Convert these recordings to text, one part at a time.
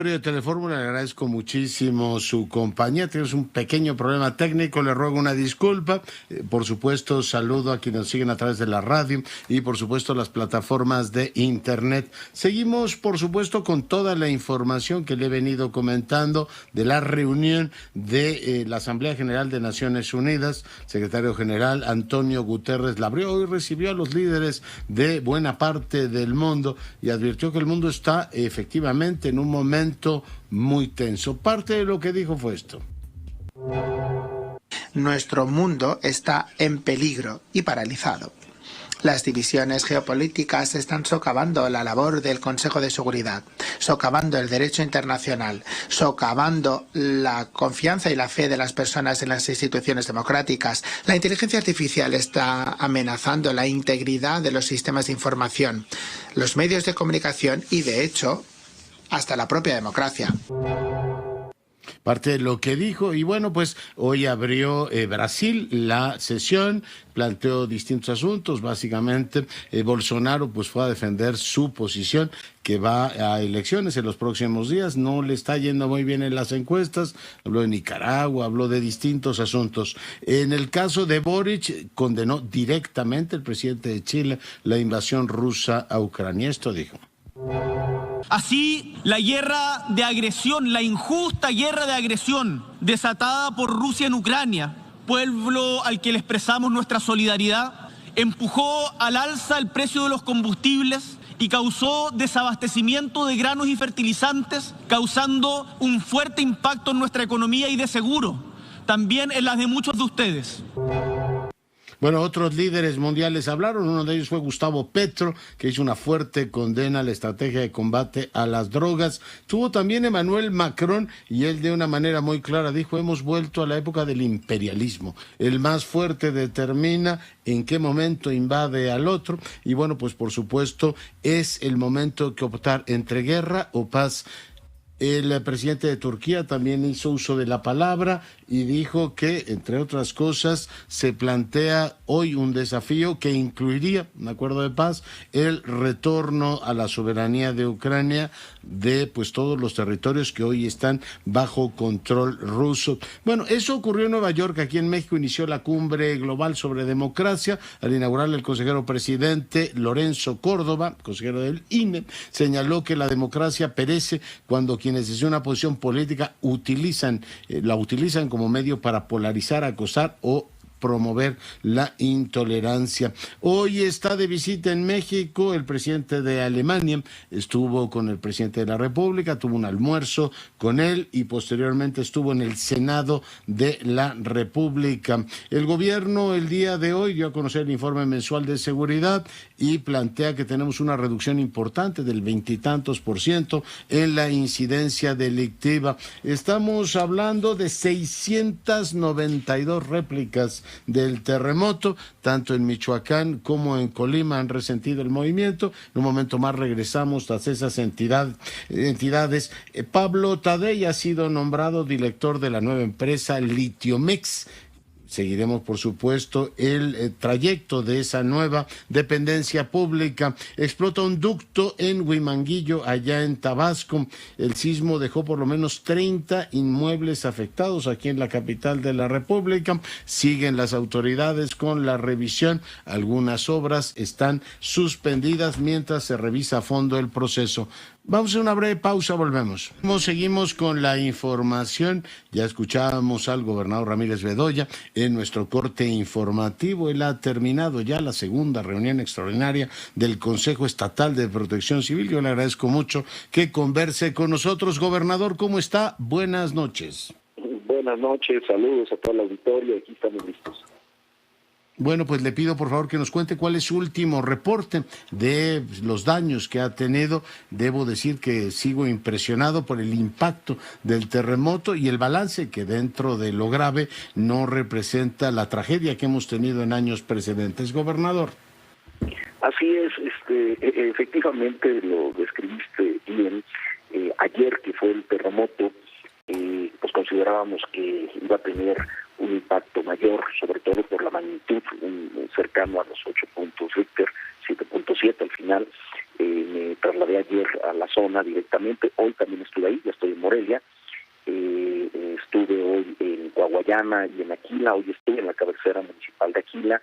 De Telefórmula, le agradezco muchísimo su compañía. Tenemos un pequeño problema técnico, le ruego una disculpa. Por supuesto, saludo a quienes nos siguen a través de la radio y por supuesto las plataformas de internet. Seguimos, por supuesto, con toda la información que le he venido comentando de la reunión de la Asamblea General de Naciones Unidas. Secretario General Antonio Guterres la abrió y recibió a los líderes de buena parte del mundo y advirtió que el mundo está efectivamente en un momento muy tenso. Parte de lo que dijo fue esto. Nuestro mundo está en peligro y paralizado. Las divisiones geopolíticas están socavando la labor del Consejo de Seguridad, socavando el derecho internacional, socavando la confianza y la fe de las personas en las instituciones democráticas. La inteligencia artificial está amenazando la integridad de los sistemas de información, los medios de comunicación y, de hecho, hasta la propia democracia. Parte de lo que dijo, y bueno, pues hoy abrió Brasil la sesión, planteó distintos asuntos, básicamente Bolsonaro pues fue a defender su posición, que va a elecciones en los próximos días, no le está yendo muy bien en las encuestas, habló de Nicaragua, habló de distintos asuntos. En el caso de Boric, condenó directamente el presidente de Chile la invasión rusa a Ucrania, esto dijo. Así, la guerra de agresión, la injusta guerra de agresión desatada por Rusia en Ucrania, pueblo al que le expresamos nuestra solidaridad, empujó al alza el precio de los combustibles y causó desabastecimiento de granos y fertilizantes, causando un fuerte impacto en nuestra economía y de seguro, también en las de muchos de ustedes. Bueno, otros líderes mundiales hablaron, uno de ellos fue Gustavo Petro, que hizo una fuerte condena a la estrategia de combate a las drogas. Tuvo también Emmanuel Macron y él de una manera muy clara dijo, hemos vuelto a la época del imperialismo. El más fuerte determina en qué momento invade al otro y bueno, pues por supuesto es el momento que optar entre guerra o paz. El presidente de Turquía también hizo uso de la palabra y dijo que, entre otras cosas, se plantea hoy un desafío que incluiría, un acuerdo de paz, el retorno a la soberanía de Ucrania de pues todos los territorios que hoy están bajo control ruso. Bueno, eso ocurrió en Nueva York. Aquí en México inició la cumbre global sobre democracia. Al inaugurar el consejero presidente Lorenzo Córdoba, consejero del INE, señaló que la democracia perece cuando quienes desde una posición política la utilizan como medio para polarizar, acosar o promover la intolerancia. Hoy está de visita en México el presidente de Alemania, estuvo con el presidente de la República, tuvo un almuerzo con él y posteriormente estuvo en el Senado de la República. El gobierno el día de hoy dio a conocer el informe mensual de seguridad y plantea que tenemos una reducción importante del 20 y tantos % en la incidencia delictiva. Estamos hablando de 692 réplicas del terremoto, tanto en Michoacán como en Colima han resentido el movimiento. En un momento más regresamos a esas entidades. Pablo Tadei ha sido nombrado director de la nueva empresa Litiomex. Seguiremos, por supuesto, el trayecto de esa nueva dependencia pública. Explota un ducto en Huimanguillo, allá en Tabasco. El sismo dejó por lo menos 30 inmuebles afectados aquí en la capital de la República. Siguen las autoridades con la revisión. Algunas obras están suspendidas mientras se revisa a fondo el proceso. Vamos a una breve pausa, volvemos. Seguimos con la información. Ya escuchábamos al gobernador Ramírez Bedoya en nuestro corte informativo. Él ha terminado ya la segunda reunión extraordinaria del Consejo Estatal de Protección Civil. Yo le agradezco mucho que converse con nosotros. Gobernador, ¿cómo está? Buenas noches. Buenas noches, saludos a toda la auditoría. Aquí estamos listos. Bueno, pues le pido por favor que nos cuente cuál es su último reporte de los daños que ha tenido. Debo decir que sigo impresionado por el impacto del terremoto y el balance que dentro de lo grave no representa la tragedia que hemos tenido en años precedentes. Gobernador. Así es, efectivamente lo describiste bien. Ayer que fue el terremoto, pues considerábamos que iba a tener un impacto mayor, sobre todo por la magnitud, cercano a los 8 puntos Richter, 7.7 al final, en me trasladé ayer a la zona directamente, hoy también estuve ahí, ya estoy en Morelia, estuve hoy en Coahuayana y en Aquila, hoy estuve en la cabecera municipal de Aquila,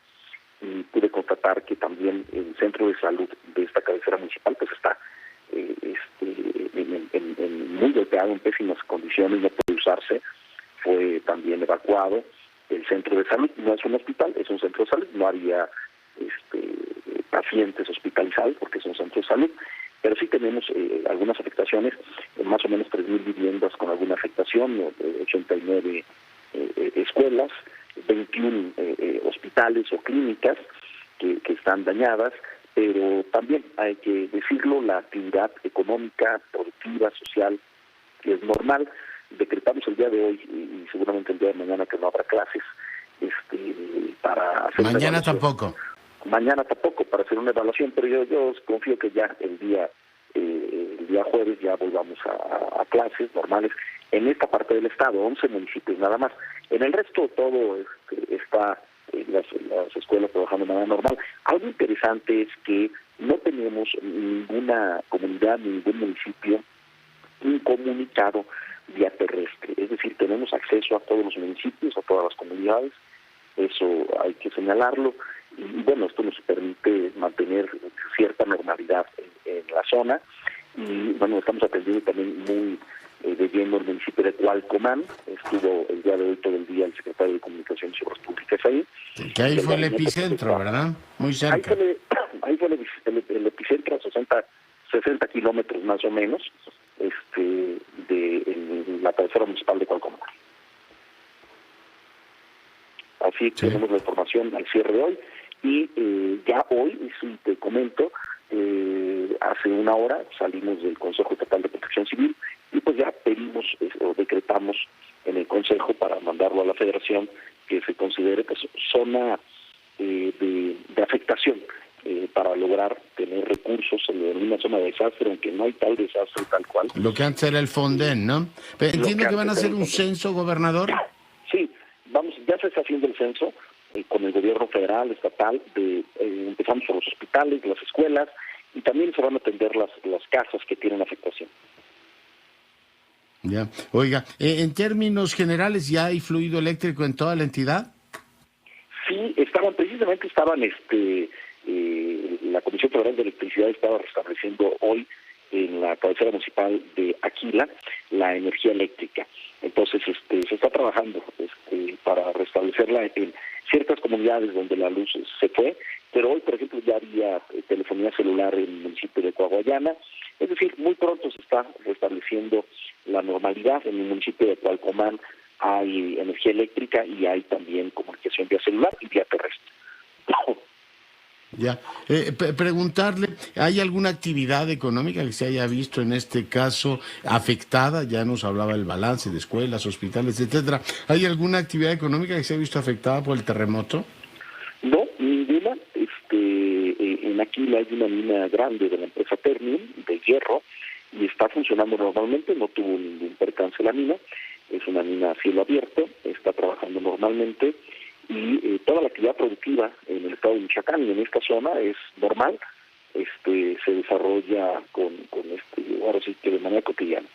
y pude constatar que también el centro de salud de esta cabecera municipal pues está muy golpeado, en pésimas condiciones, no puede usarse, fue también evacuado el centro de salud, no es un hospital, es un centro de salud, no había pacientes hospitalizados porque es un centro de salud, pero sí tenemos algunas afectaciones, más o menos 3,000 viviendas con alguna afectación, 89 escuelas, 21 hospitales o clínicas que están dañadas, pero también hay que decirlo, la actividad económica, productiva, social es normal. Decretamos el día de hoy y seguramente el día de mañana que no habrá clases para hacer mañana tampoco. Mañana tampoco para hacer una evaluación, pero yo confío que ya el día jueves ya volvamos a clases normales en esta parte del estado, 11 municipios nada más. En el resto todo está las escuelas trabajando de manera normal. Algo interesante es que no tenemos ninguna comunidad, ningún municipio incomunicado vía terrestre, es decir, tenemos acceso a todos los municipios, a todas las comunidades, eso hay que señalarlo, y bueno, esto nos permite mantener cierta normalidad en la zona, y bueno, estamos atendiendo también muy de lleno el municipio de Cualcomán, estuvo el día de hoy todo el día el secretario de Comunicaciones y Obras Públicas ahí. Que ahí fue el epicentro, ¿verdad? Muy cerca. Ahí fue el epicentro a 60 kilómetros más o menos, de la cabecera municipal de Cualcomán. Así que tenemos la información al cierre de hoy y ya hoy, si te comento, hace una hora salimos del Consejo Estatal de Protección Civil y pues ya pedimos o decretamos en el Consejo para mandarlo a la Federación que se considere pues zona de afectación para lograr tener recursos en una zona de desastre, aunque no hay tal desastre tal cual. Lo que antes era el Fonden, ¿no? Pero entiendo que van a hacer un censo, gobernador. Sí, ya se está haciendo el censo con el gobierno federal, estatal, empezamos por los hospitales, las escuelas, y también se van a atender las casas que tienen afectación. Ya, oiga, en términos generales, ¿ya hay fluido eléctrico en toda la entidad? Sí, estaban la Comisión Federal de Electricidad estaba restableciendo hoy en la cabecera municipal de Aquila la energía eléctrica. Entonces se está trabajando para restablecerla en ciertas comunidades donde la luz se fue, pero hoy, por ejemplo, ya había telefonía celular en el municipio de Coahuayana, es decir, muy pronto se está restableciendo la normalidad. En el municipio de Cualcomán hay energía eléctrica y hay también comunicación vía celular y vía terrestre. Ya, preguntarle, ¿hay alguna actividad económica que se haya visto en este caso afectada? Ya nos hablaba el balance de escuelas, hospitales, etcétera. ¿Hay alguna actividad económica que se haya visto afectada por el terremoto? No, ninguna. En Aquila hay una mina grande de la empresa Ternium, de hierro, y está funcionando normalmente, no tuvo ningún percance la mina, es una mina a cielo abierto, está trabajando normalmente, y toda la actividad productiva en el estado de Michoacán y en esta zona es normal, se desarrolla ahora sí que de manera cotidiana.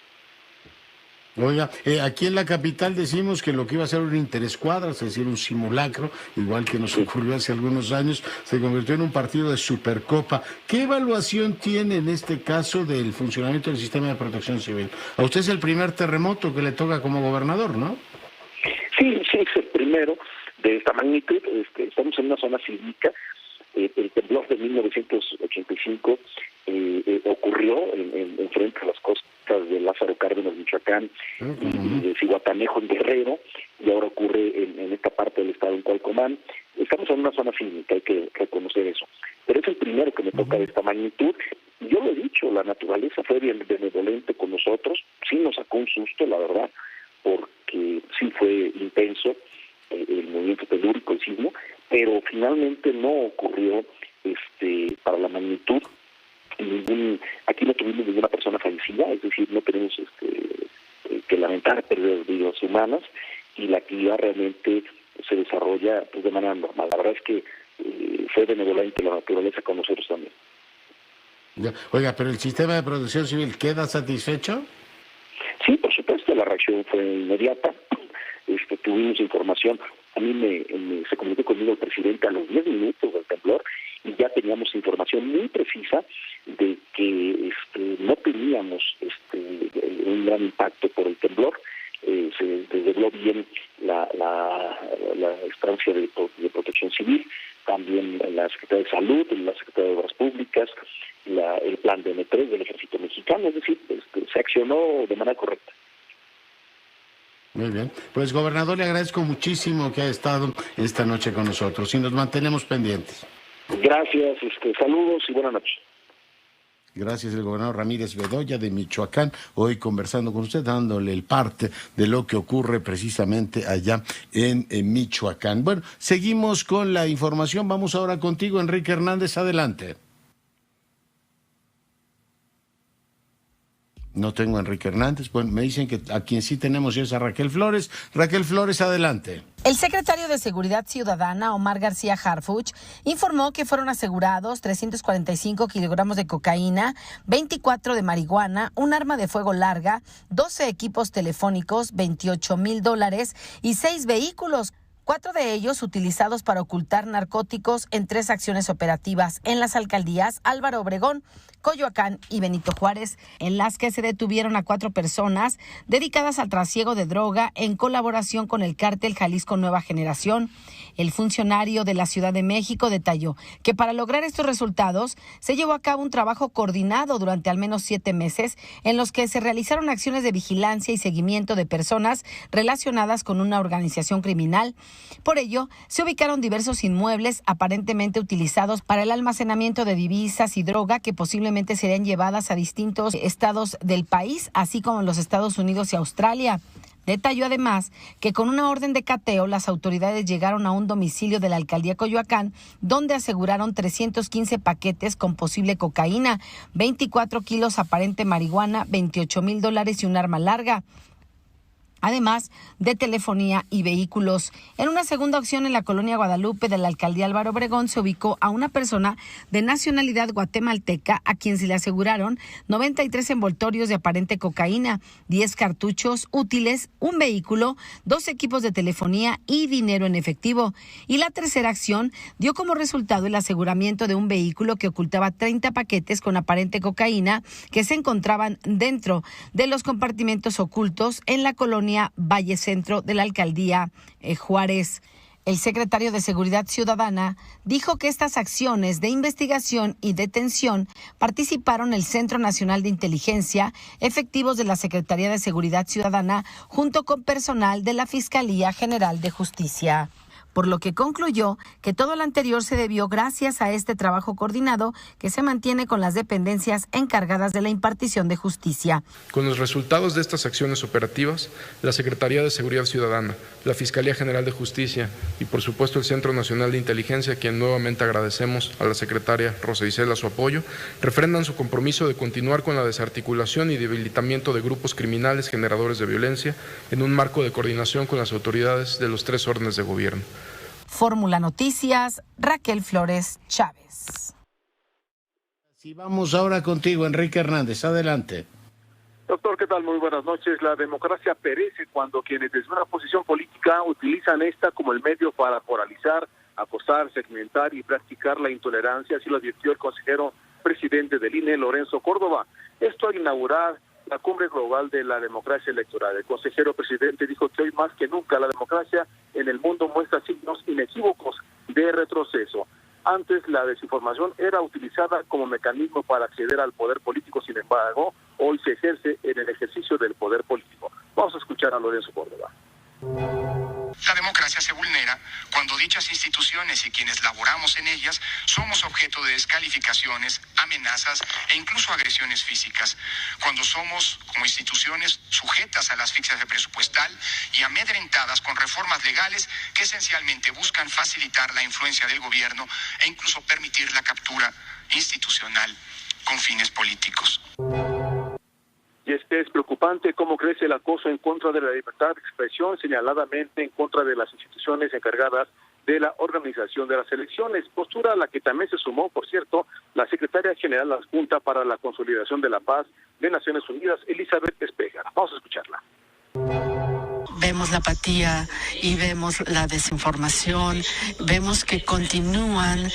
Oiga, aquí en la capital decimos que lo que iba a ser un interescuadras, es decir, un simulacro, igual que nos ocurrió hace algunos años, se convirtió en un partido de Supercopa. ¿Qué evaluación tiene en este caso del funcionamiento del sistema de protección civil? A usted es el primer terremoto que le toca como gobernador, ¿no? Sí, es el primero de esta magnitud. Estamos en una zona sísmica. El temblor de 1985 ocurrió en frente a las costas de Lázaro Cárdenas, Michoacán, y de Zihuatanejo, en Guerrero, y ahora ocurre en esta parte del estado, en Cualcomán. Estamos en una zona sísmica, hay que reconocer eso. Pero es el primero que me toca de esta magnitud. Yo lo he dicho, la naturaleza fue bien benevolente con nosotros, sí nos sacó un susto, la verdad, porque sí fue intenso el movimiento telúrico, el sismo, pero finalmente no ocurrió para la magnitud. Aquí no tuvimos ninguna persona fallecida, es decir, no tenemos que lamentar pérdidas de vidas humanas, y la actividad realmente se desarrolla pues de manera normal. La verdad es que fue benevolente la naturaleza con nosotros también. Oiga, pero el sistema de protección civil queda satisfecho. Sí, por supuesto, la reacción fue inmediata. Tuvimos información. A mí se comunicó conmigo el presidente a los 10 minutos del temblor y ya teníamos información muy precisa de que no teníamos un gran impacto por el temblor. Se desdobló bien la estancia de protección civil, también la Secretaría de Salud, la Secretaría de Obras Públicas, el plan de M3 del Ejército Mexicano, es decir, se accionó de manera correcta. Muy bien. Pues, gobernador, le agradezco muchísimo que haya estado esta noche con nosotros y nos mantenemos pendientes. Gracias, saludos y buenas noches. Gracias, el gobernador Ramírez Bedoya de Michoacán, hoy conversando con usted, dándole el parte de lo que ocurre precisamente allá en Michoacán. Bueno, seguimos con la información. Vamos ahora contigo, Enrique Hernández, adelante. No tengo a Enrique Hernández. Bueno, me dicen que a quien sí tenemos es a Raquel Flores. Raquel Flores, adelante. El secretario de Seguridad Ciudadana, Omar García Harfuch, informó que fueron asegurados 345 kilogramos de cocaína, 24 de marihuana, un arma de fuego larga, 12 equipos telefónicos, $28,000 y 6 vehículos. 4 de ellos utilizados para ocultar narcóticos en 3 acciones operativas en las alcaldías Álvaro Obregón, Coyoacán y Benito Juárez, en las que se detuvieron a 4 personas dedicadas al trasiego de droga en colaboración con el cártel Jalisco Nueva Generación. El funcionario de la Ciudad de México detalló que para lograr estos resultados se llevó a cabo un trabajo coordinado durante al menos 7 meses en los que se realizaron acciones de vigilancia y seguimiento de personas relacionadas con una organización criminal. Por ello, se ubicaron diversos inmuebles aparentemente utilizados para el almacenamiento de divisas y droga que posiblemente serían llevadas a distintos estados del país, así como en los Estados Unidos y Australia. Detalló además que con una orden de cateo las autoridades llegaron a un domicilio de la alcaldía Coyoacán donde aseguraron 315 paquetes con posible cocaína, 24 kilos aparente marihuana, $28,000 y un arma larga, además de telefonía y vehículos. En una segunda acción en la colonia Guadalupe de la alcaldía Álvaro Obregón se ubicó a una persona de nacionalidad guatemalteca a quien se le aseguraron 93 envoltorios de aparente cocaína, 10 cartuchos útiles, un vehículo, 2 equipos de telefonía y dinero en efectivo. Y la tercera acción dio como resultado el aseguramiento de un vehículo que ocultaba 30 paquetes con aparente cocaína que se encontraban dentro de los compartimentos ocultos en la colonia Valle Centro de la alcaldía Juárez. El secretario de Seguridad Ciudadana dijo que estas acciones de investigación y detención participaron el Centro Nacional de Inteligencia, efectivos de la Secretaría de Seguridad Ciudadana, junto con personal de la Fiscalía General de Justicia, por lo que concluyó que todo lo anterior se debió gracias a este trabajo coordinado que se mantiene con las dependencias encargadas de la impartición de justicia. Con los resultados de estas acciones operativas, la Secretaría de Seguridad Ciudadana, la Fiscalía General de Justicia y, por supuesto, el Centro Nacional de Inteligencia, a quien nuevamente agradecemos a la secretaria Rosa Isela su apoyo, refrendan su compromiso de continuar con la desarticulación y debilitamiento de grupos criminales generadores de violencia en un marco de coordinación con las autoridades de los 3 órdenes de gobierno. Fórmula Noticias, Raquel Flores Chávez. Sí, vamos ahora contigo, Enrique Hernández, adelante. Doctor, ¿qué tal? Muy buenas noches. La democracia perece cuando quienes desde una posición política utilizan esta como el medio para polarizar, acosar, segmentar y practicar la intolerancia, así lo advirtió el consejero presidente del INE, Lorenzo Córdoba. Esto al inaugurar la cumbre global de la democracia electoral. El consejero presidente dijo que hoy más que nunca la democracia en el mundo muestra signos inequívocos de retroceso. Antes la desinformación era utilizada como mecanismo para acceder al poder político, sin embargo, hoy se ejerce en el ejercicio del poder político. Vamos a escuchar a Lorenzo Córdoba. La democracia se vulnera cuando dichas instituciones y quienes laboramos en ellas somos objeto de descalificaciones, amenazas e incluso agresiones físicas. Cuando somos, como instituciones, sujetas a la asfixia presupuestal y amedrentadas con reformas legales que esencialmente buscan facilitar la influencia del gobierno e incluso permitir la captura institucional con fines políticos. Y es preocupante cómo crece el acoso en contra de la libertad de expresión, señaladamente en contra de las instituciones encargadas de la organización de las elecciones, postura a la que también se sumó, por cierto, la secretaria general adjunta para la consolidación de la paz de Naciones Unidas, Elizabeth Espeja. Vamos a escucharla. Vemos la apatía y vemos la desinformación, vemos que continúan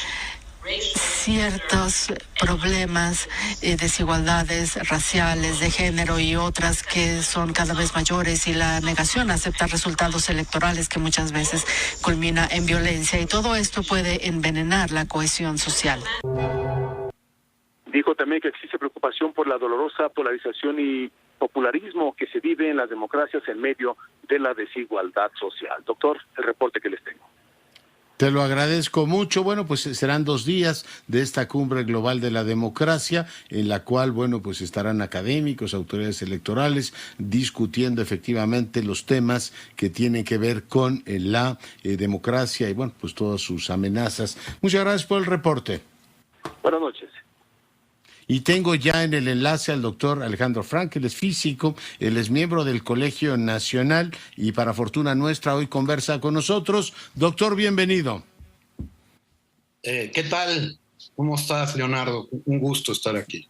ciertos problemas, desigualdades raciales, de género y otras que son cada vez mayores, y la negación a aceptar resultados electorales que muchas veces culmina en violencia, y todo esto puede envenenar la cohesión social. Dijo también que existe preocupación por la dolorosa polarización y popularismo que se vive en las democracias en medio de la desigualdad social. Doctor, el reporte que les tengo. Te lo agradezco mucho. Bueno, pues serán 2 días de esta cumbre global de la democracia, en la cual, bueno, pues estarán académicos, autoridades electorales, discutiendo efectivamente los temas que tienen que ver con la democracia y, bueno, pues todas sus amenazas. Muchas gracias por el reporte. Buenas noches. Y tengo ya en el enlace al doctor Alejandro Frank, él es físico, él es miembro del Colegio Nacional y para fortuna nuestra hoy conversa con nosotros. Doctor, bienvenido. ¿Qué tal? ¿Cómo estás, Leonardo? Un gusto estar aquí.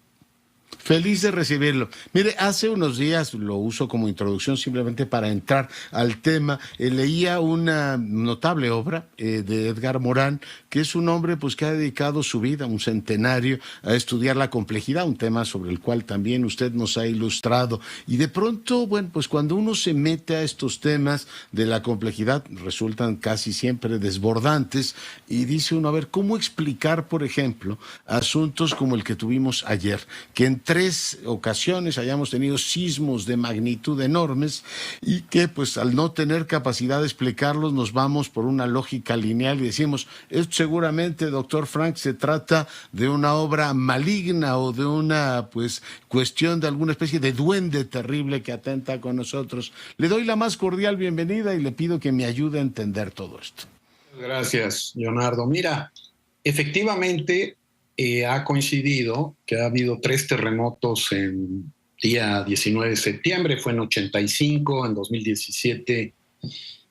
Feliz de recibirlo. Mire, hace unos días, lo uso como introducción simplemente para entrar al tema, leía una notable obra de Edgar Morán, que es un hombre pues que ha dedicado su vida, un centenario, a estudiar la complejidad, un tema sobre el cual también usted nos ha ilustrado. Y de pronto, bueno, pues cuando uno se mete a estos temas de la complejidad, resultan casi siempre desbordantes, y dice uno, a ver, ¿cómo explicar, por ejemplo, asuntos como el que tuvimos ayer, que en 3 ocasiones hayamos tenido sismos de magnitud enormes y que pues al no tener capacidad de explicarlos nos vamos por una lógica lineal y decimos, esto seguramente, doctor Frank, se trata de una obra maligna o de una pues cuestión de alguna especie de duende terrible que atenta con nosotros? Le doy la más cordial bienvenida y le pido que me ayude a entender todo esto. Gracias, Leonardo. Mira, efectivamente ha coincidido que ha habido 3 terremotos en día 19 de septiembre, fue en 85, en 2017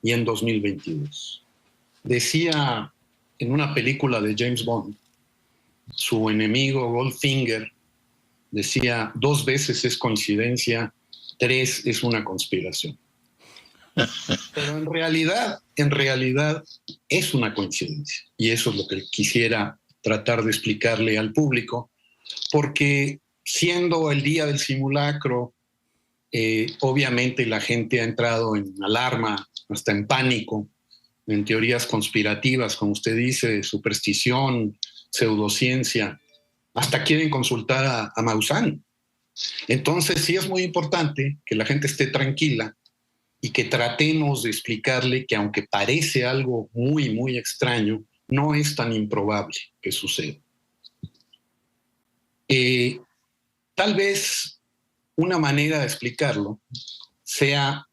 y en 2022. Decía en una película de James Bond, su enemigo Goldfinger decía, 2 veces es coincidencia, 3 es una conspiración. Pero en realidad es una coincidencia, y eso es lo que quisiera tratar de explicarle al público, porque siendo el día del simulacro, obviamente la gente ha entrado en alarma, hasta en pánico, en teorías conspirativas, como usted dice, superstición, pseudociencia, hasta quieren consultar a Maussan. Entonces sí es muy importante que la gente esté tranquila y que tratemos de explicarle que aunque parece algo muy, muy extraño, no es tan improbable que suceda. Tal vez una manera de explicarlo sea,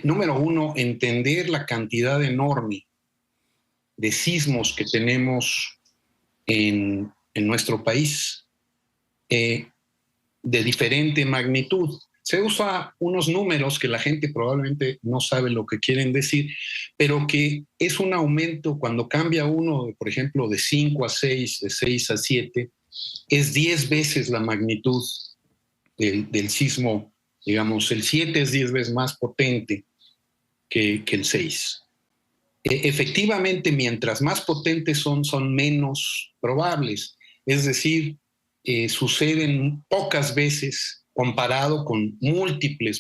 número 1, entender la cantidad enorme de sismos que tenemos en nuestro país, de diferente magnitud. Se usa unos números que la gente probablemente no sabe lo que quieren decir, pero que es un aumento cuando cambia uno, por ejemplo, de 5 a 6, de 6 a 7, es 10 veces la magnitud del sismo. Digamos, el 7 es 10 veces más potente que el 6. Efectivamente, mientras más potentes son menos probables. Es decir, suceden pocas veces comparado con múltiples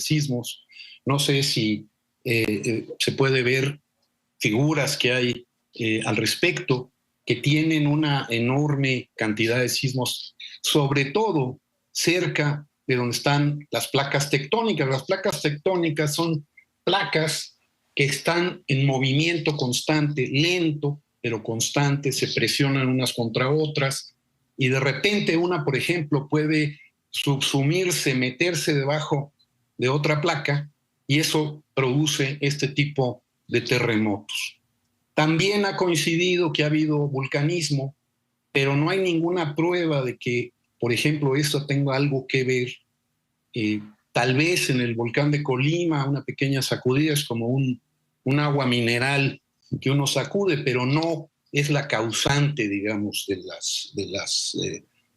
sismos. No sé si se puede ver figuras que hay al respecto que tienen una enorme cantidad de sismos, sobre todo cerca de donde están las placas tectónicas. Las placas tectónicas son placas que están en movimiento constante, lento, pero constante, se presionan unas contra otras, y de repente una, por ejemplo, puede subsumirse, meterse debajo de otra placa, y eso produce este tipo de terremotos. También ha coincidido que ha habido vulcanismo, pero no hay ninguna prueba de que, por ejemplo, esto tenga algo que ver. Tal vez en el volcán de Colima, una pequeña sacudida es como un agua mineral que uno sacude, pero no es la causante, digamos, de las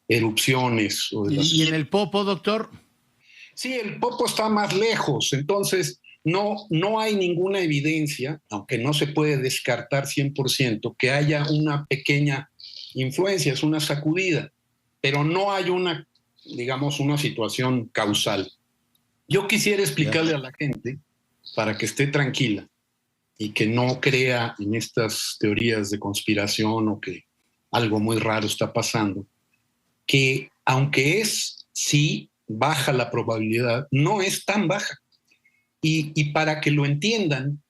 erupciones. ¿Y en el Popo, doctor? Sí, el Popo está más lejos, entonces no hay ninguna evidencia, aunque no se puede descartar 100%, que haya una pequeña influencia, es una sacudida, pero no hay una, digamos, una situación causal. Yo quisiera explicarle a la gente, para que esté tranquila y que no crea en estas teorías de conspiración o que algo muy raro está pasando, que aunque sí baja la probabilidad, no es tan baja. Y para que lo entiendan,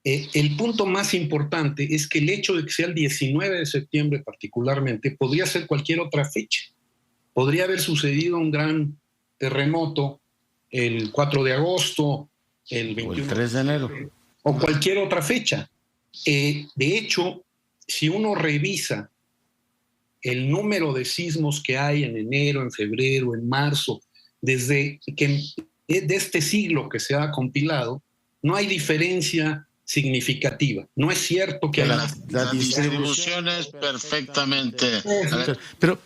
el punto más importante es que el hecho de que sea el 19 de septiembre particularmente podría ser cualquier otra fecha. Podría haber sucedido un gran terremoto el 4 de agosto, el 21 o el 3 de enero. O cualquier otra fecha. De hecho, si uno revisa el número de sismos que hay en enero, en febrero, en marzo, desde que de este siglo que se ha compilado, no hay diferencia significativa. No es cierto que la distribución es perfectamente... Pero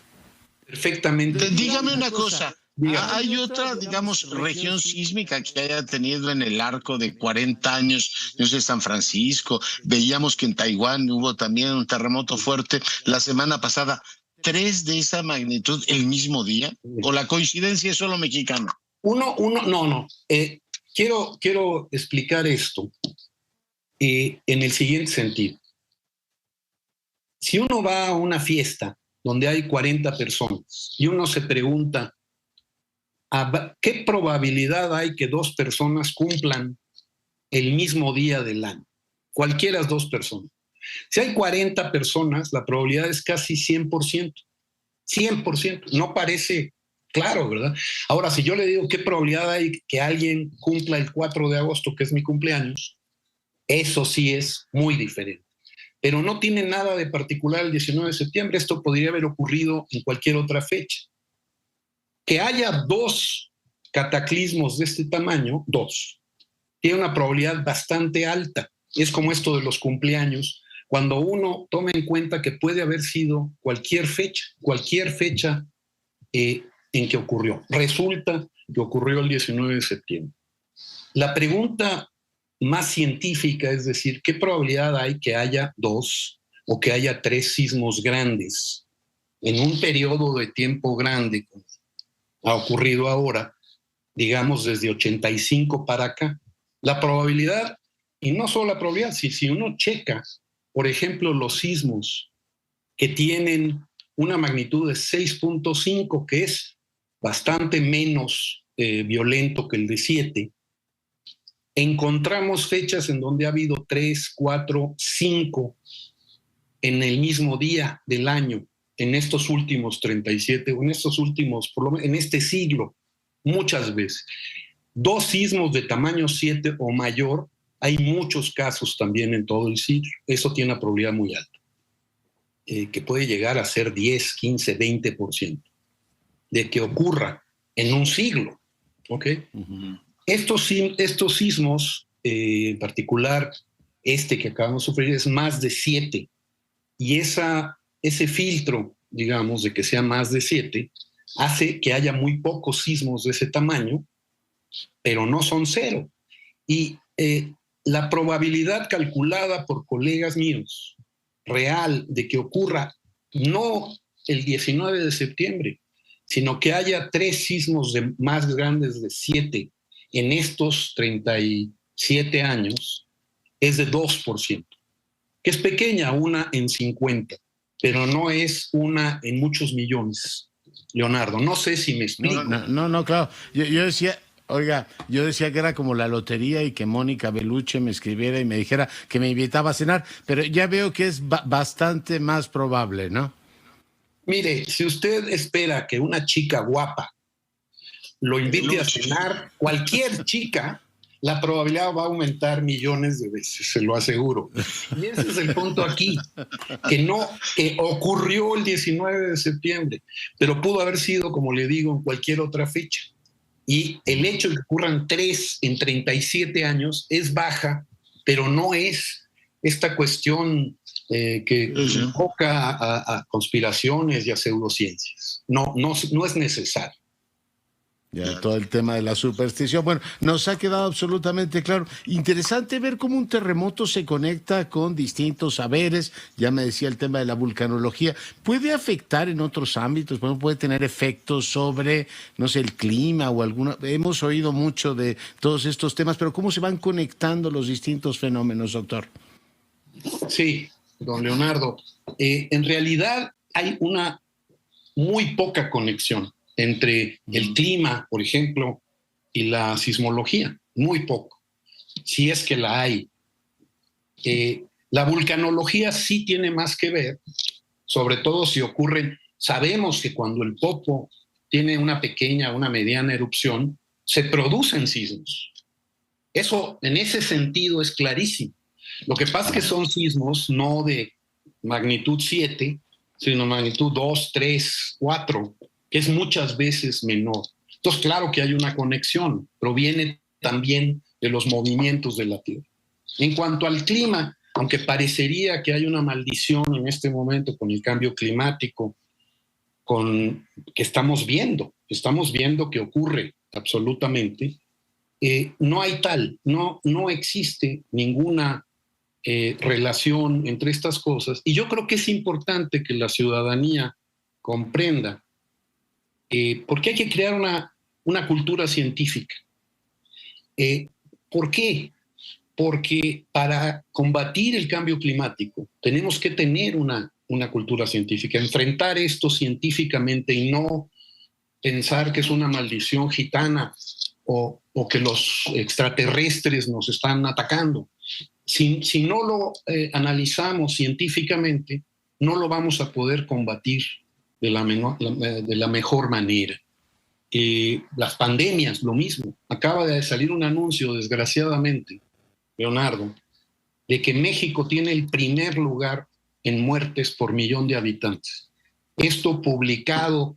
perfectamente. Dígame una cosa. ¿Hay otra, digamos, región sísmica que haya tenido en el arco de 40 años? Yo sé, San Francisco. Veíamos que en Taiwán hubo también un terremoto fuerte la semana pasada. ¿3 de esa magnitud el mismo día? ¿O la coincidencia es solo mexicana? No. Quiero explicar esto en el siguiente sentido. Si uno va a una fiesta donde hay 40 personas y uno se pregunta, ¿qué probabilidad hay que 2 personas cumplan el mismo día del año? Cualquiera de las 2 personas. Si hay 40 personas, la probabilidad es casi 100%. 100%. No parece claro, ¿verdad? Ahora, si yo le digo qué probabilidad hay que alguien cumpla el 4 de agosto, que es mi cumpleaños, eso sí es muy diferente. Pero no tiene nada de particular el 19 de septiembre. Esto podría haber ocurrido en cualquier otra fecha. Que haya 2 cataclismos de este tamaño, 2, tiene una probabilidad bastante alta. Es como esto de los cumpleaños, cuando uno toma en cuenta que puede haber sido cualquier fecha en que ocurrió. Resulta que ocurrió el 19 de septiembre. La pregunta más científica es decir, ¿qué probabilidad hay que haya 2 o que haya 3 sismos grandes en un periodo de tiempo grande, como ha ocurrido ahora, digamos desde 85 para acá? La probabilidad, y no solo la probabilidad, si uno checa, por ejemplo, los sismos que tienen una magnitud de 6.5, que es bastante menos violento que el de 7, encontramos fechas en donde ha habido 3, 4, 5 en el mismo día del año, en estos últimos 37, o en estos últimos, por lo menos en este siglo, muchas veces. 2 sismos de tamaño 7 o mayor, hay muchos casos también en todo el siglo. Eso tiene una probabilidad muy alta, que puede llegar a ser 10, 15, 20% de que ocurra en un siglo. ¿Ok? Uh-huh. Estos sismos, en particular este que acabamos de sufrir, es más de 7. Y ese filtro, digamos, de que sea más de 7, hace que haya muy pocos sismos de ese tamaño, pero no son 0. Y la probabilidad calculada por colegas míos, real, de que ocurra no el 19 de septiembre, sino que haya 3 sismos más grandes de 7 en estos 37 años, es de 2%, que es pequeña, 1 en 50, pero no es 1 en muchos millones. Leonardo, no sé si me explico. No, claro. Yo decía... Oiga, yo decía que era como la lotería y que Mónica Bellucci me escribiera y me dijera que me invitaba a cenar, pero ya veo que es bastante más probable, ¿no? Mire, si usted espera que una chica guapa lo invite a cenar, cualquier chica, la probabilidad va a aumentar millones de veces, se lo aseguro. Y ese es el punto aquí, que ocurrió el 19 de septiembre, pero pudo haber sido, como le digo, en cualquier otra fecha. Y el hecho de que ocurran 3 en 37 años es baja, pero no es esta cuestión que invoca a conspiraciones y a pseudociencias. No es necesario. Ya, todo el tema de la superstición. Bueno, nos ha quedado absolutamente claro. Interesante ver cómo un terremoto se conecta con distintos saberes. Ya me decía el tema de la vulcanología. ¿Puede afectar en otros ámbitos? Bueno, puede tener efectos sobre, no sé, el clima o alguna... Hemos oído mucho de todos estos temas, pero ¿cómo se van conectando los distintos fenómenos, doctor? Sí, don Leonardo. En realidad hay una muy poca conexión entre el clima, por ejemplo, y la sismología. Muy poco, si es que la hay. La vulcanología sí tiene más que ver, sobre todo si ocurren, sabemos que cuando el Popo tiene una pequeña, una mediana erupción, se producen sismos. Eso, en ese sentido, es clarísimo. Lo que pasa es que son sismos no de magnitud 7, sino magnitud 2, 3, 4, que es muchas veces menor. Entonces, claro que hay una conexión, proviene también de los movimientos de la Tierra. En cuanto al clima, aunque parecería que hay una maldición en este momento con el cambio climático, que estamos viendo que ocurre absolutamente, no hay tal, no existe ninguna relación entre estas cosas. Y yo creo que es importante que la ciudadanía comprenda porque hay que crear una cultura científica. ¿Por qué? Porque para combatir el cambio climático tenemos que tener una cultura científica, enfrentar esto científicamente y no pensar que es una maldición gitana o que los extraterrestres nos están atacando. Si no lo analizamos científicamente, no lo vamos a poder combatir de la mejor manera. Las pandemias, lo mismo. Acaba de salir un anuncio, desgraciadamente, Leonardo, de que México tiene el primer lugar en muertes por millón de habitantes. Esto publicado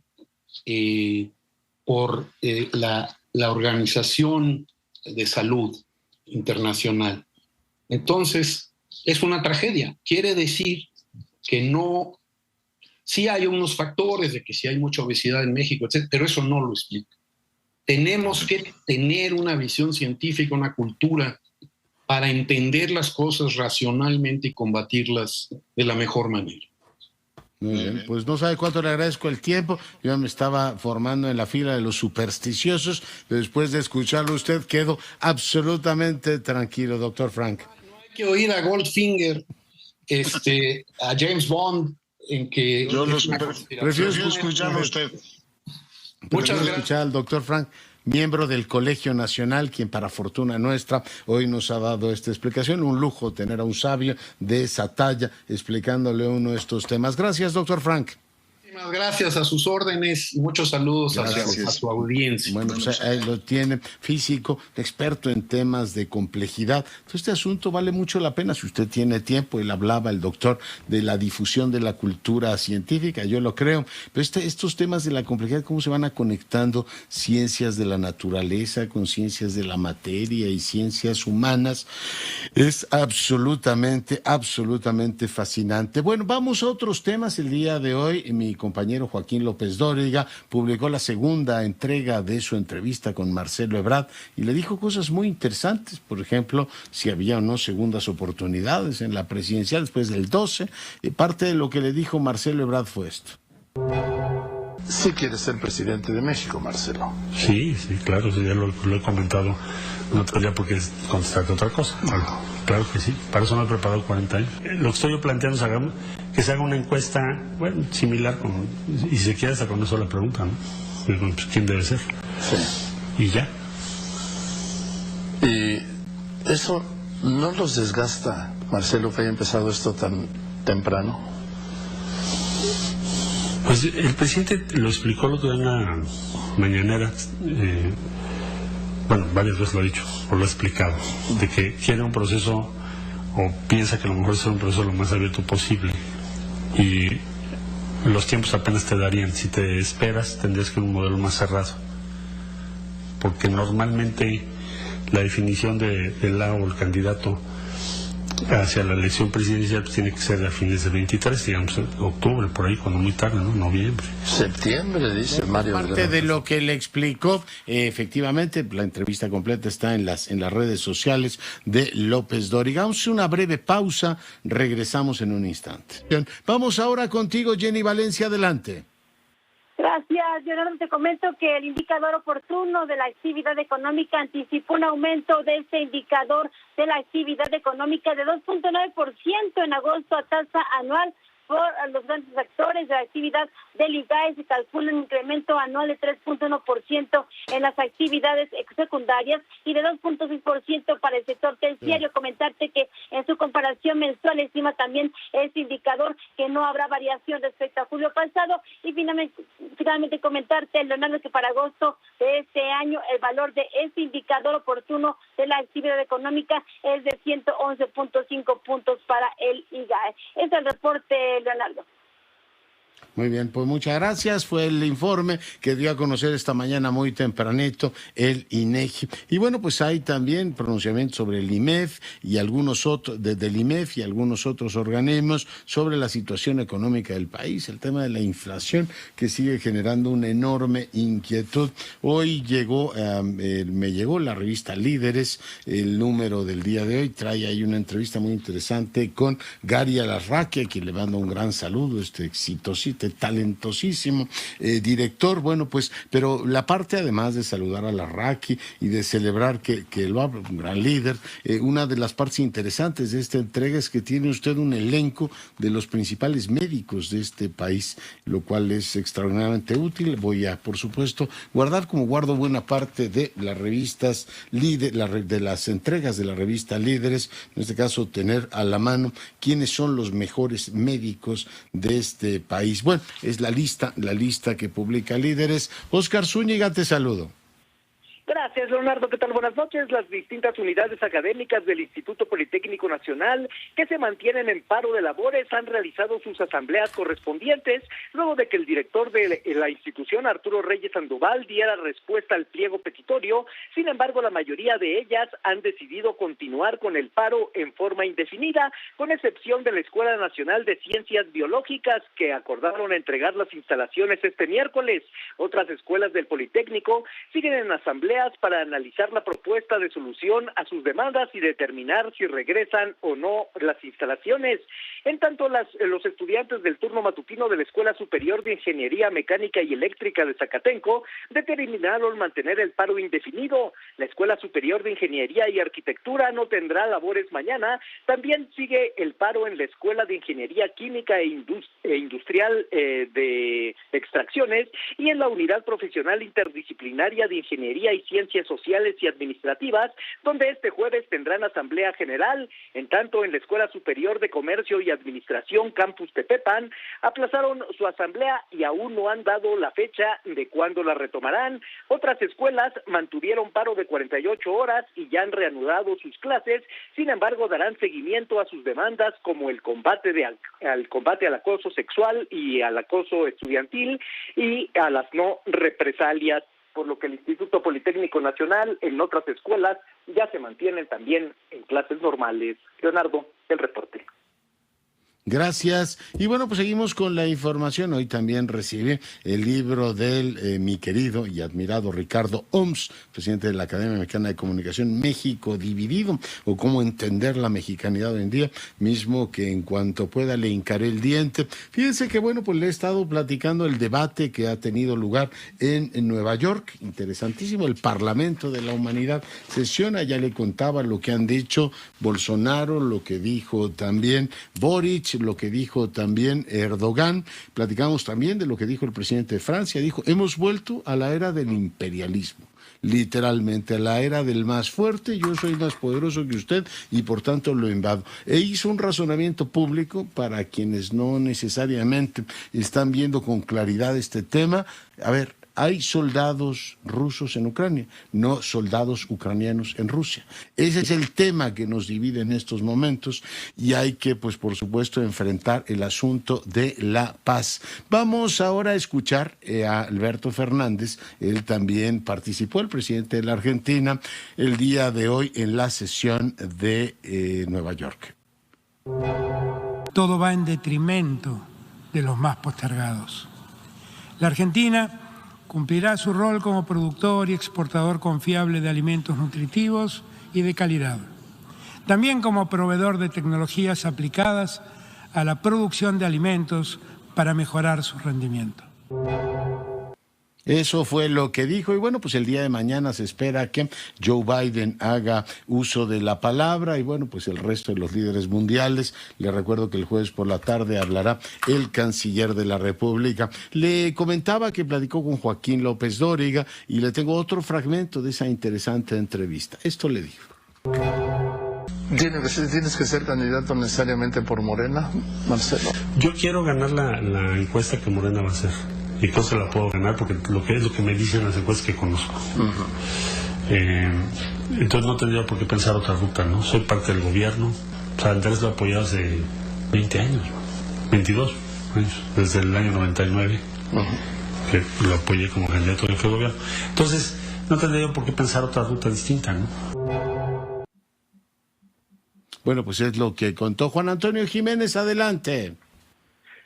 por la Organización de Salud Internacional. Entonces, es una tragedia. Quiere decir que no... Sí hay unos factores de que sí hay mucha obesidad en México, etc., pero eso no lo explica. Tenemos que tener una visión científica, una cultura para entender las cosas racionalmente y combatirlas de la mejor manera. Muy bien, pues no sabe cuánto le agradezco el tiempo. Yo me estaba formando en la fila de los supersticiosos, pero después de escucharlo usted quedo absolutamente tranquilo, doctor Frank. No hay que oír a Goldfinger, a James Bond, en que... Yo prefiero escucharlo a usted. Muchas gracias. Escuchar al doctor Frank, miembro del Colegio Nacional, quien para fortuna nuestra hoy nos ha dado esta explicación. Un lujo tener a un sabio de esa talla explicándole uno de estos temas. Gracias, doctor Frank. Muchísimas gracias, a sus órdenes y muchos saludos a su audiencia. Bueno, pues ahí lo tiene, físico, experto en temas de complejidad. Entonces, este asunto vale mucho la pena si usted tiene tiempo. Él hablaba, el doctor, de la difusión de la cultura científica, yo lo creo. Pero estos temas de la complejidad, cómo se van a conectando ciencias de la naturaleza con ciencias de la materia y ciencias humanas, es absolutamente fascinante. Bueno, vamos a otros temas el día de hoy. Mi compañero Joaquín López Dóriga publicó la segunda entrega de su entrevista con Marcelo Ebrard y le dijo cosas muy interesantes, por ejemplo, si había o no segundas oportunidades en la presidencial después del 12. Parte de lo que le dijo Marcelo Ebrard fue esto. Sí quieres ser presidente de México, Marcelo. Sí, claro, sí, ya lo he comentado. No tendría por qué contestarte otra cosa. Claro que sí, para eso me he preparado 40 años. Lo que estoy yo planteando es que se haga una encuesta, bueno, similar, y si se quiere hasta con una sola pregunta, ¿no? Pues, ¿quién debe ser? Sí. Y ya. ¿Y eso no los desgasta, Marcelo, que haya empezado esto tan temprano? Pues el presidente lo explicó lo que en la mañanera, bueno, varias veces lo ha dicho, o lo ha explicado, de que quiere un proceso, o piensa que a lo mejor es un proceso lo más abierto posible, y los tiempos apenas te darían. Si te esperas, tendrías que ir a un modelo más cerrado, porque normalmente la definición del lado o el candidato hacia la elección presidencial pues, tiene que ser a fines de 23, digamos, octubre, por ahí, cuando muy tarde, ¿no? Noviembre. Septiembre, dice Mario. Parte de lo que le explicó, efectivamente, la entrevista completa está en las redes sociales de López Dóriga. Vamos a una breve pausa, regresamos en un instante. Vamos ahora contigo, Jenny Valencia, adelante. Gracias, Leonardo. Te comento que el indicador oportuno de la actividad económica anticipó un aumento de este indicador de la actividad económica de 2.9% en agosto a tasa anual. Por los grandes actores de la actividad del IGAE se calcula un incremento anual de 3.1% en las actividades secundarias y de 2.6% para el sector terciario. Comentarte que en su comparación mensual estima también este indicador que no habrá variación respecto a julio pasado. Y finalmente comentarte, Leonardo, que para agosto de este año el valor de este indicador oportuno de la actividad económica es de 111.5 puntos para el IGAE. Es el reporte, Leonardo. Muy bien, pues muchas gracias. Fue el informe que dio a conocer esta mañana muy tempranito el INEGI. Y bueno, pues hay también pronunciamientos sobre el IMEF y algunos otros, del IMEF y algunos otros organismos sobre la situación económica del país, el tema de la inflación que sigue generando una enorme inquietud. Hoy me llegó la revista Líderes, el número del día de hoy, trae ahí una entrevista muy interesante con Gary Alarraqui, a quien le mando un gran saludo, exitosito, talentosísimo director. Bueno, pues, pero la parte además de saludar a Larraqui y de celebrar que lo habla, un gran líder, una de las partes interesantes de esta entrega es que tiene usted un elenco de los principales médicos de este país, lo cual es extraordinariamente útil. Voy a, por supuesto, guardar como guardo buena parte de las revistas de las entregas de la revista Líderes, en este caso tener a la mano quiénes son los mejores médicos de este país. Bueno, es la lista que publica Líderes. Óscar Zúñiga, te saludo. Gracias, Leonardo. ¿Qué tal? Buenas noches. Las distintas unidades académicas del Instituto Politécnico Nacional que se mantienen en paro de labores han realizado sus asambleas correspondientes luego de que el director de la institución, Arturo Reyes Sandoval, diera respuesta al pliego petitorio. Sin embargo, la mayoría de ellas han decidido continuar con el paro en forma indefinida, con excepción de la Escuela Nacional de Ciencias Biológicas, que acordaron entregar las instalaciones este miércoles. Otras escuelas del Politécnico siguen en asamblea para analizar la propuesta de solución a sus demandas y determinar si regresan o no las instalaciones. En tanto, los estudiantes del turno matutino de la Escuela Superior de Ingeniería Mecánica y Eléctrica de Zacatenco determinaron mantener el paro indefinido. La Escuela Superior de Ingeniería y Arquitectura no tendrá labores mañana. También sigue el paro en la Escuela de Ingeniería Química e Industrial de Extracciones y en la Unidad Profesional Interdisciplinaria de Ingeniería y Ciencias Sociales y Administrativas, donde este jueves tendrán asamblea general. En tanto, en la Escuela Superior de Comercio y Administración Campus Tepepan aplazaron su asamblea y aún no han dado la fecha de cuándo la retomarán. Otras escuelas mantuvieron paro de 48 horas y ya han reanudado sus clases. Sin embargo, darán seguimiento a sus demandas como el combate al acoso sexual y al acoso estudiantil y a las no represalias, por lo que el Instituto Politécnico Nacional en otras escuelas ya se mantienen también en clases normales. Leonardo, el reporte. Gracias. Y bueno, pues seguimos con la información. Hoy también recibe el libro del mi querido y admirado Ricardo Oms, presidente de la Academia Mexicana de Comunicación, México Dividido, o cómo entender la mexicanidad hoy en día, mismo que en cuanto pueda le hincaré el diente. Fíjense que bueno, pues le he estado platicando el debate que ha tenido lugar en Nueva York, interesantísimo, el Parlamento de la Humanidad sesiona, ya le contaba lo que han dicho Bolsonaro, lo que dijo también Boric, lo que dijo también Erdogan. Platicamos también de lo que dijo el presidente de Francia. Dijo, hemos vuelto a la era del imperialismo, literalmente a la era del más fuerte. Yo soy más poderoso que usted y por tanto lo invado. E hizo un razonamiento público para quienes no necesariamente están viendo con claridad este tema. A ver, hay soldados rusos en Ucrania, no soldados ucranianos en Rusia. Ese es el tema que nos divide en estos momentos y hay que, pues por supuesto, enfrentar el asunto de la paz. Vamos ahora a escuchar a Alberto Fernández. Él también participó, el presidente de la Argentina, el día de hoy en la sesión de Nueva York. Todo va en detrimento de los más postergados. La Argentina cumplirá su rol como productor y exportador confiable de alimentos nutritivos y de calidad. También como proveedor de tecnologías aplicadas a la producción de alimentos para mejorar su rendimiento. Eso fue lo que dijo y bueno, pues el día de mañana se espera que Joe Biden haga uso de la palabra y bueno, pues el resto de los líderes mundiales. Le recuerdo que el jueves por la tarde hablará el canciller de la República. Le comentaba que platicó con Joaquín López Dóriga y le tengo otro fragmento de esa interesante entrevista. Esto le dijo. ¿Tienes que ser candidato necesariamente por Morena, Marcelo? Yo quiero ganar la encuesta que Morena va a hacer. Y entonces la puedo ganar porque lo que me dicen las encuestas que conozco. Entonces no tendría por qué pensar otra ruta, ¿no? Soy parte del gobierno. O sea, Andrés lo ha apoyado hace 20 años, 22 años, desde el año 99, que lo apoyé como candidato de gobierno. Entonces no tendría por qué pensar otra ruta distinta, ¿no? Bueno, pues es lo que contó Juan Antonio Jiménez. Adelante.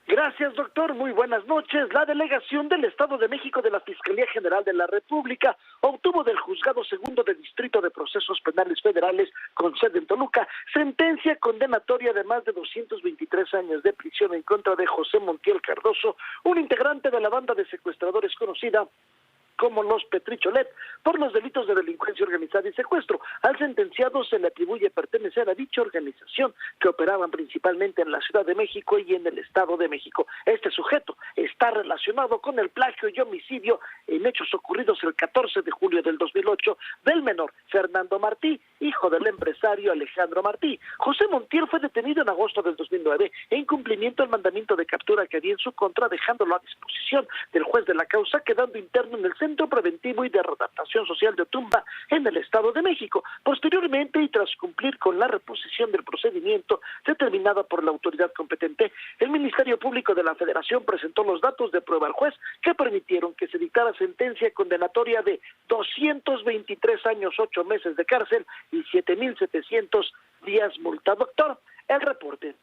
Gracias, doctor. Muy buenas noches. La delegación del Estado de México de la Fiscalía General de la República obtuvo del Juzgado Segundo de Distrito de Procesos Penales Federales con sede en Toluca sentencia condenatoria de más de 223 años de prisión en contra de José Montiel Cardoso, un integrante de la banda de secuestradores conocida como los Petricholet, por los delitos de delincuencia organizada y secuestro. Al sentenciado se le atribuye pertenecer a dicha organización que operaban principalmente en la Ciudad de México y en el Estado de México. Este sujeto está relacionado con el plagio y homicidio en hechos ocurridos el 14 de julio del 2008 del menor Fernando Martí, hijo del empresario Alejandro Martí. José Montiel fue detenido en agosto del 2009 en cumplimiento del mandamiento de captura que había en su contra, dejándolo a disposición del juez de la causa, quedando interno en el Centro Preventivo y de Readaptación Social de Otumba en el Estado de México. Posteriormente, y tras cumplir con la reposición del procedimiento determinada por la autoridad competente, el Ministerio Público de la Federación presentó los datos de prueba al juez que permitieron que se dictara sentencia condenatoria de 223 años, 8 meses de cárcel y 7,700 días multa. Doctor, el reporte.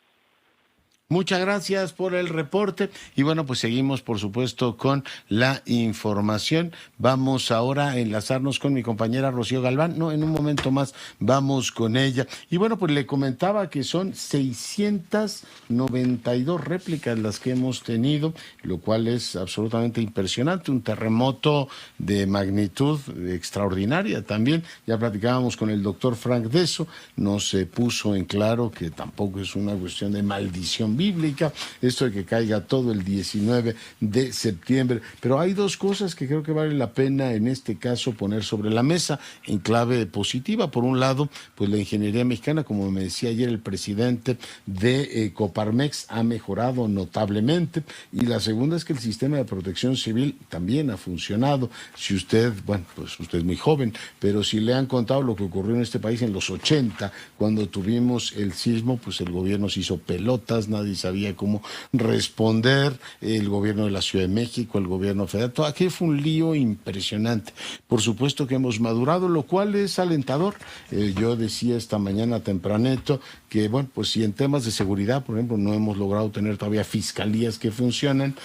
Muchas gracias por el reporte y bueno, pues seguimos por supuesto con la información. Vamos ahora a enlazarnos con mi compañera Rocío Galván. No, en un momento más vamos con ella. Y bueno, pues le comentaba que son 692 réplicas las que hemos tenido, lo cual es absolutamente impresionante. Un terremoto de magnitud extraordinaria también. Ya platicábamos con el doctor Frank de eso. Nos puso en claro que tampoco es una cuestión de maldición bíblica, esto de que caiga todo el 19 de septiembre. Pero hay dos cosas que creo que vale la pena en este caso poner sobre la mesa en clave positiva. Por un lado, pues la ingeniería mexicana, como me decía ayer el presidente de Coparmex, ha mejorado notablemente. Y la segunda es que el sistema de protección civil también ha funcionado. Si usted, bueno, pues usted es muy joven, pero si le han contado lo que ocurrió en este país en los 80, cuando tuvimos el sismo, pues el gobierno se hizo pelotas, nadie sabía cómo responder, el gobierno de la Ciudad de México, el gobierno federal, todo aquello fue un lío impresionante. Por supuesto que hemos madurado, lo cual es alentador. Yo decía esta mañana tempraneto que, bueno, pues si en temas de seguridad, por ejemplo, no hemos logrado tener todavía fiscalías que funcionen,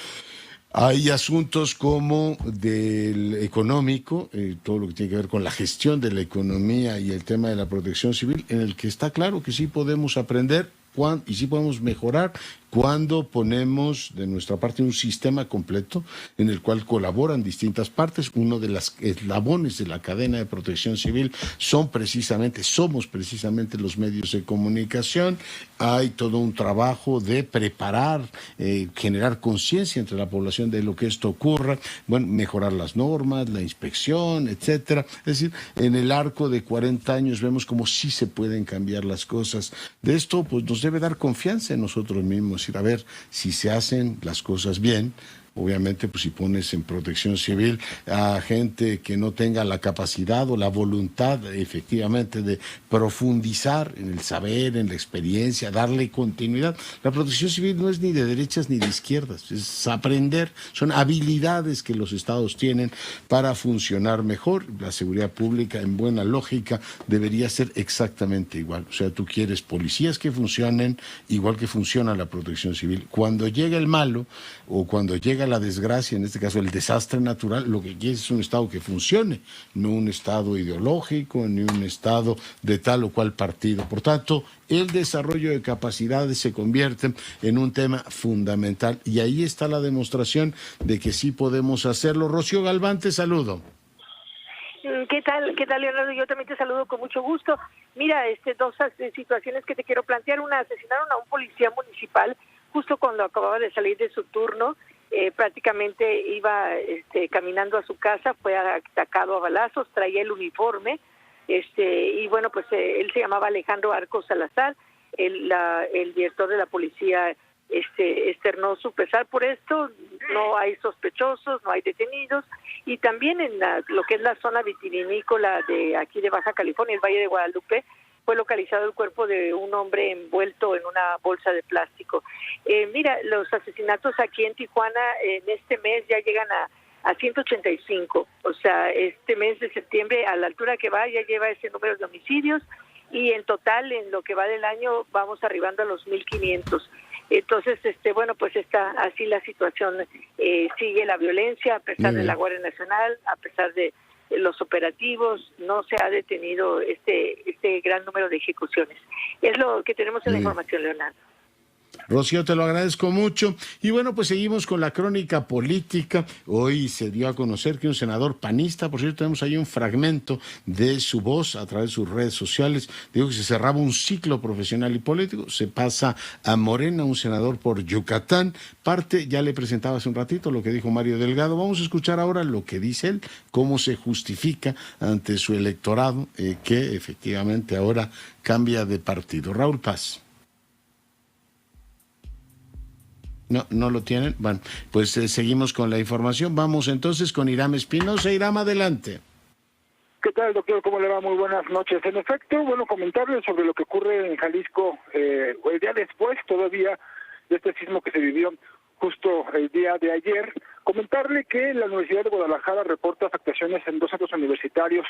hay asuntos como del económico, todo lo que tiene que ver con la gestión de la economía y el tema de la protección civil, en el que está claro que sí podemos aprender y sí podemos mejorar cuando ponemos de nuestra parte un sistema completo en el cual colaboran distintas partes. Uno de los eslabones de la cadena de protección civil somos precisamente los medios de comunicación. Hay todo un trabajo de preparar, generar conciencia entre la población de lo que esto ocurra, bueno, mejorar las normas, la inspección, etcétera. Es decir, en el arco de 40 años vemos cómo sí se pueden cambiar las cosas. De esto, pues nos debe dar confianza en nosotros mismos. A ver si se hacen las cosas bien, obviamente, pues si pones en protección civil a gente que no tenga la capacidad o la voluntad, efectivamente, de profundizar en el saber, en la experiencia, darle continuidad. La protección civil no es ni de derechas ni de izquierdas, es aprender, son habilidades que los estados tienen para funcionar mejor. La seguridad pública, en buena lógica, debería ser exactamente igual. O sea, tú quieres policías que funcionen igual que funciona la protección civil. Cuando llega el malo o cuando llega la desgracia, en este caso el desastre natural, lo que quieres es un estado que funcione, no un estado ideológico, ni un estado de tal o cual partido. Por tanto, el desarrollo de capacidades se convierte en un tema fundamental y ahí está la demostración de que sí podemos hacerlo. Rocío Galván, te saludo. ¿Qué tal, Leonardo? Yo también te saludo con mucho gusto. Mira, dos situaciones que te quiero plantear. Una, asesinaron a un policía municipal justo cuando acababa de salir de su turno. Prácticamente iba caminando a su casa, fue atacado a balazos, traía el uniforme, y bueno, pues él se llamaba Alejandro Arcos Salazar. El director de la policía externó su pesar por esto. No hay sospechosos, no hay detenidos, y también en lo que es la zona vitivinícola de aquí de Baja California, el Valle de Guadalupe, fue localizado el cuerpo de un hombre envuelto en una bolsa de plástico. Mira, los asesinatos aquí en Tijuana en este mes ya llegan a 185, o sea, este mes de septiembre, a la altura que va, ya lleva ese número de homicidios, y en total, en lo que va del año, vamos arribando a los 1,500. Entonces, bueno, pues está así la situación. Sigue la violencia a pesar de la Guardia Nacional, a pesar de los operativos, no se ha detenido este gran número de ejecuciones. Es lo que tenemos en la información, Leonardo. Rocío, te lo agradezco mucho. Y bueno, pues seguimos con la crónica política. Hoy se dio a conocer que un senador panista, por cierto, tenemos ahí un fragmento de su voz a través de sus redes sociales, dijo que se cerraba un ciclo profesional y político, se pasa a Morena, un senador por Yucatán. Parte, ya le presentaba hace un ratito lo que dijo Mario Delgado. Vamos a escuchar ahora lo que dice él, cómo se justifica ante su electorado que efectivamente ahora cambia de partido. Raúl Paz. No lo tienen. Bueno, pues seguimos con la información. Vamos entonces con Iram Espinosa. Iram, adelante. ¿Qué tal, doctor? ¿Cómo le va? Muy buenas noches. En efecto, bueno, comentarles sobre lo que ocurre en Jalisco el día después todavía de este sismo que se vivió justo el día de ayer. Comentarle que la Universidad de Guadalajara reporta afectaciones en 2 centros universitarios,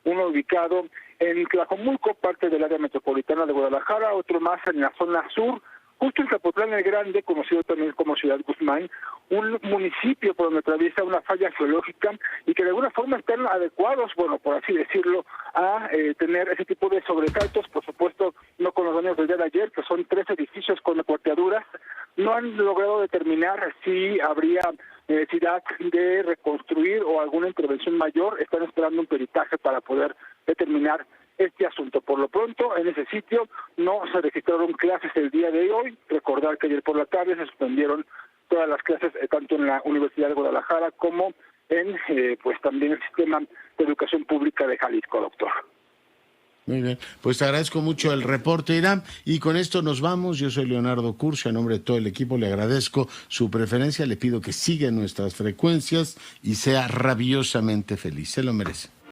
uno ubicado en Tlajomulco, parte del área metropolitana de Guadalajara, otro más en la zona sur, justo en Zapotlán el Grande, conocido también como Ciudad Guzmán, un municipio por donde atraviesa una falla geológica y que de alguna forma están adecuados, bueno, por así decirlo, a tener ese tipo de sobresaltos. Por supuesto, no con los daños del día de ayer, que son 3 edificios con cuarteaduras. No han logrado determinar si habría necesidad de reconstruir o alguna intervención mayor. Están esperando un peritaje para poder determinar este asunto. Por lo pronto, en ese sitio no se registraron clases el día de hoy. Recordar que ayer por la tarde se suspendieron todas las clases, tanto en la Universidad de Guadalajara como en pues también el sistema de educación pública de Jalisco, doctor. Muy bien, pues te agradezco mucho el reporte, Iram, y con esto nos vamos. Yo soy Leonardo Curcio, a nombre de todo el equipo le agradezco su preferencia, le pido que siga nuestras frecuencias y sea rabiosamente feliz, se lo merece.